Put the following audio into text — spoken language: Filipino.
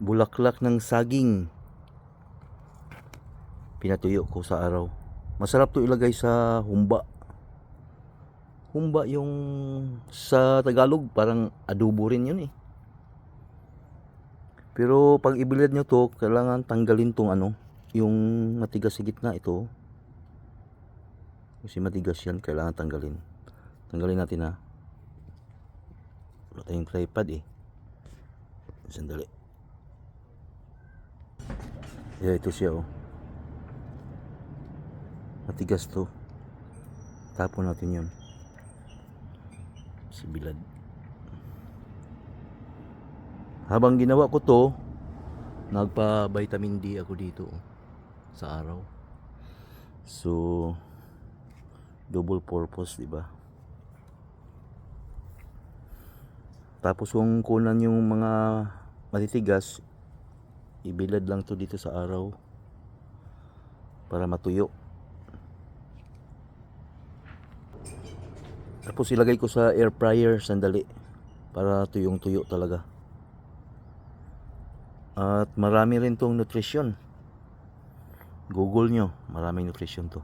bulaklak ng saging. Pinatuyo ko sa araw. Masarap to ilagay sa humba. Humba yung sa Tagalog, parang adobo rin yun eh. Pero pag ibilad nyo to, kailangan tanggalin tong ano, yung matigas sa gitna ito. Kasi matigas yan, kailangan tanggalin. Tanggalin natin ha. Wala tayong tripod eh. Sandali. Yeah, ito siya oh. Matigas to. Tapon natin yun. Sa bilad. Habang ginawa ko to, nagpa-vitamin D ako dito oh, sa araw. So, double purpose, di ba? Tapos kung kunan yung mga matitigas, ibilad lang to dito sa araw para matuyo. Tapos ilagay ko sa air fryer sandali para tuyong tuyo talaga. At marami rin tong nutrition. Google nyo, maraming nutrition to.